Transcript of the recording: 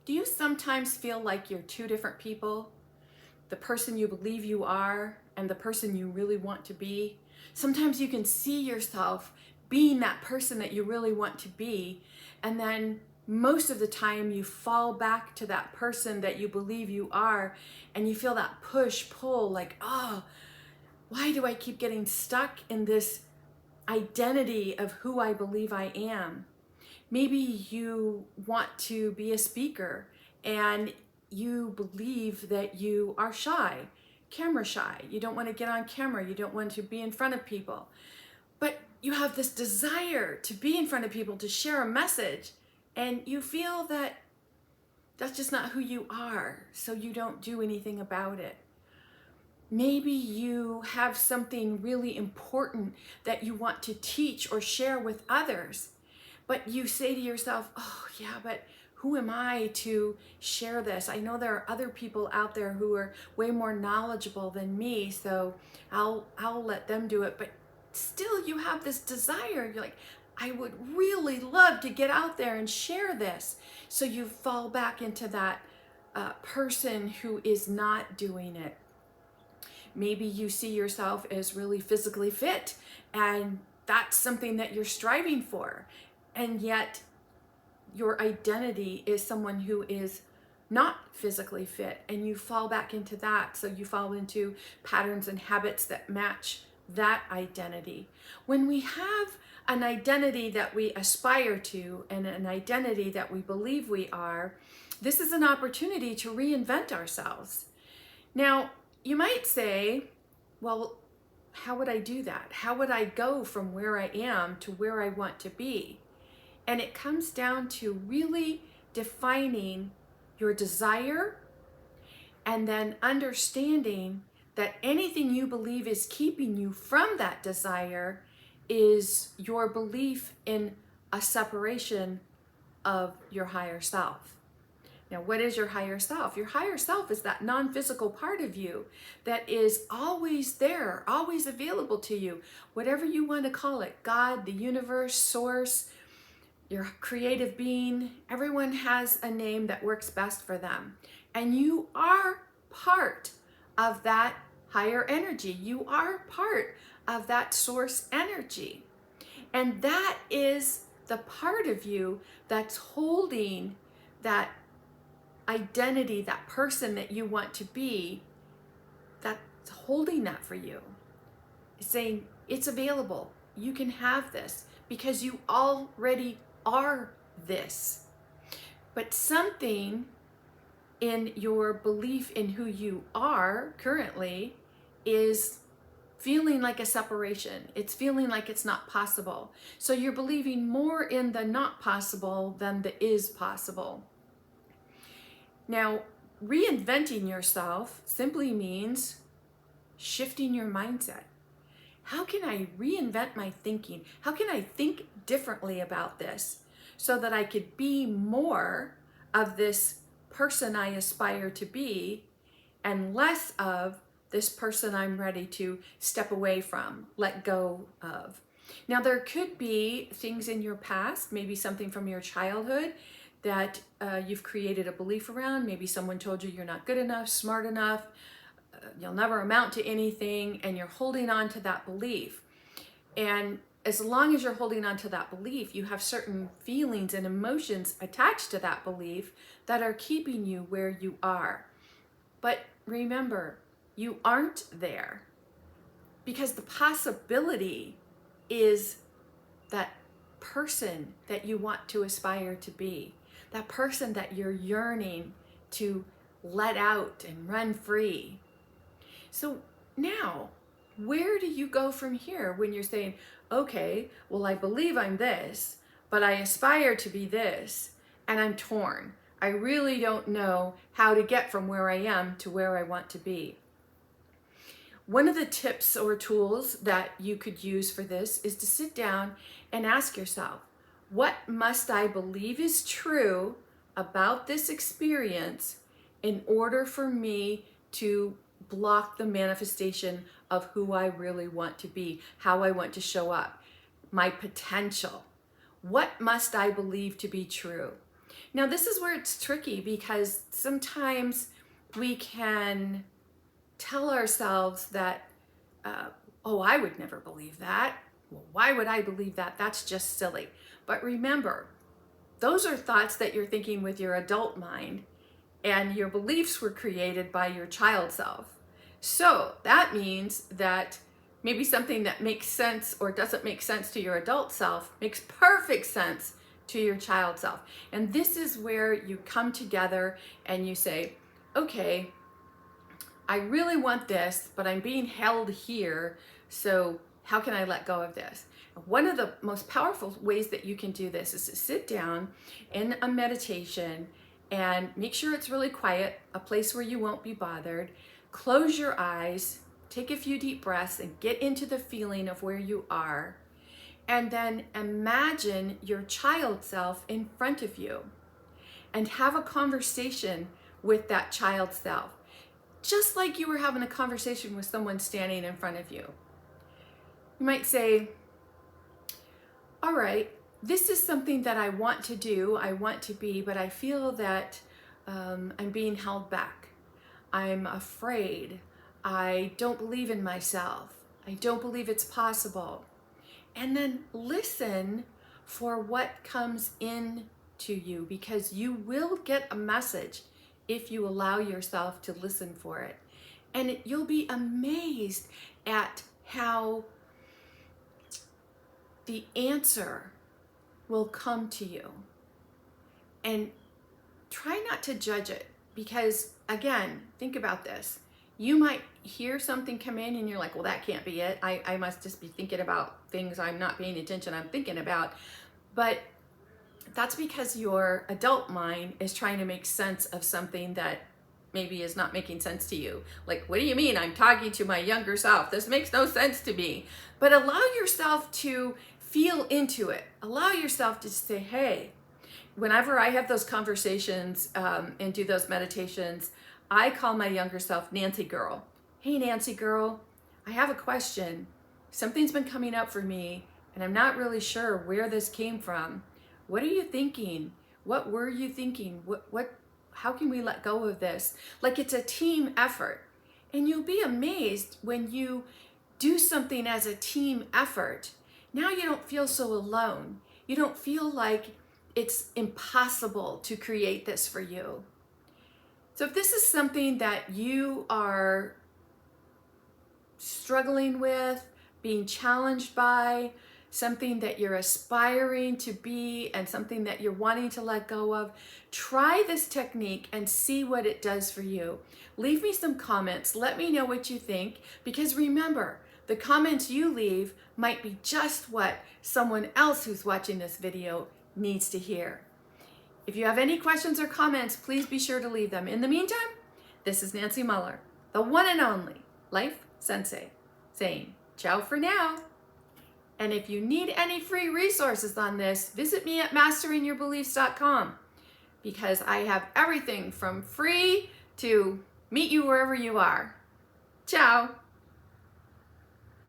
Do you sometimes feel like you're two different people? The person you believe you are and the person you really want to be? Sometimes you can see yourself being that person that you really want to be, and then most of the time you fall back to that person that you believe you are, and you feel that push pull, like, oh, why do I keep getting stuck in this identity of who I believe I am? Maybe you want to be a speaker and you believe that you are shy, camera shy. You don't want to get on camera. You don't want to be in front of people. But you have this desire to be in front of people, to share a message, and you feel that that's just not who you are, so you don't do anything about it. Maybe you have something really important that you want to teach or share with others, but you say to yourself, oh yeah, but who am I to share this? I know there are other people out there who are way more knowledgeable than me, so I'll let them do it. But still you have this desire. You're like, I would really love to get out there and share this. So you fall back into that person who is not doing it. Maybe you see yourself as really physically fit, and that's something that you're striving for. And yet your identity is someone who is not physically fit, and you fall back into that. So you fall into patterns and habits that match that identity. When we have an identity that we aspire to and an identity that we believe we are, this is an opportunity to reinvent ourselves. Now, you might say, well, how would I do that? How would I go from where I am to where I want to be? And it comes down to really defining your desire and then understanding that anything you believe is keeping you from that desire is your belief in a separation of your higher self. Now, what is your higher self? Your higher self is that non-physical part of you that is always there, always available to you, whatever you want to call it, God, the universe, source, your creative being. Everyone has a name that works best for them. And you are part of that higher energy. You are part of that source energy. And that is the part of you that's holding that identity, that person that you want to be, that's holding that for you. It's saying it's available. You can have this because you already are this. But something in your belief in who you are currently is feeling like a separation. It's feeling like it's not possible. So you're believing more in the not possible than the is possible. Now, reinventing yourself simply means shifting your mindset. How can I reinvent my thinking? How can I think differently about this so that I could be more of this person I aspire to be and less of this person I'm ready to step away from, let go of? Now, there could be things in your past, maybe something from your childhood that you've created a belief around. Maybe someone told you you're not good enough, smart enough, you'll never amount to anything, and you're holding on to that belief. And as long as you're holding on to that belief, you have certain feelings and emotions attached to that belief that are keeping you where you are. But remember, you aren't there, because the possibility is that person that you want to aspire to be, that person that you're yearning to let out and run free. So now, where do you go from here when you're saying, okay, well, I believe I'm this, but I aspire to be this, and I'm torn. I really don't know how to get from where I am to where I want to be. One of the tips or tools that you could use for this is to sit down and ask yourself, what must I believe is true about this experience in order for me to block the manifestation of who I really want to be, how I want to show up, my potential? What must I believe to be true? Now, this is where it's tricky because sometimes we can tell ourselves that, oh, I would never believe that. Well, why would I believe that? That's just silly. But remember, those are thoughts that you're thinking with your adult mind, and your beliefs were created by your child self. So that means that maybe something that makes sense or doesn't make sense to your adult self makes perfect sense to your child self. And this is where you come together and you say, okay, I really want this, but I'm being held here. So how can I let go of this? One of the most powerful ways that you can do this is to sit down in a meditation and make sure it's really quiet, a place where you won't be bothered. Close your eyes, take a few deep breaths, and get into the feeling of where you are. And then imagine your child self in front of you and have a conversation with that child self, just like you were having a conversation with someone standing in front of you. You might say, all right, this is something that I want to do, I want to be, but I feel that I'm being held back. I'm afraid. I don't believe in myself. I don't believe it's possible. And then listen for what comes in to you, because you will get a message if you allow yourself to listen for it. And you'll be amazed at how the answer will come to you. And try not to judge it, because again, think about this. You might hear something come in and you're like, well, that can't be it. I must just be thinking about things I'm not paying attention, I'm thinking about. But that's because your adult mind is trying to make sense of something that maybe is not making sense to you. Like, what do you mean? I'm talking to my younger self. This makes no sense to me. But allow yourself to feel into it. Allow yourself to say, hey, whenever I have those conversations and do those meditations, I call my younger self Nancy girl. Hey, Nancy girl, I have a question. Something's been coming up for me and I'm not really sure where this came from. What are you thinking? What were you thinking? How can we let go of this? Like, it's a team effort. And you'll be amazed when you do something as a team effort. Now you don't feel so alone. You don't feel like it's impossible to create this for you. So if this is something that you are struggling with, being challenged by, something that you're aspiring to be, and something that you're wanting to let go of, try this technique and see what it does for you. Leave me some comments. Let me know what you think, because remember, the comments you leave might be just what someone else who's watching this video needs to hear. If you have any questions or comments, please be sure to leave them. In the meantime, this is Nancy Muller, the one and only Life Sensei, saying ciao for now. And if you need any free resources on this, visit me at masteringyourbeliefs.com, because I have everything from free to meet you wherever you are. Ciao.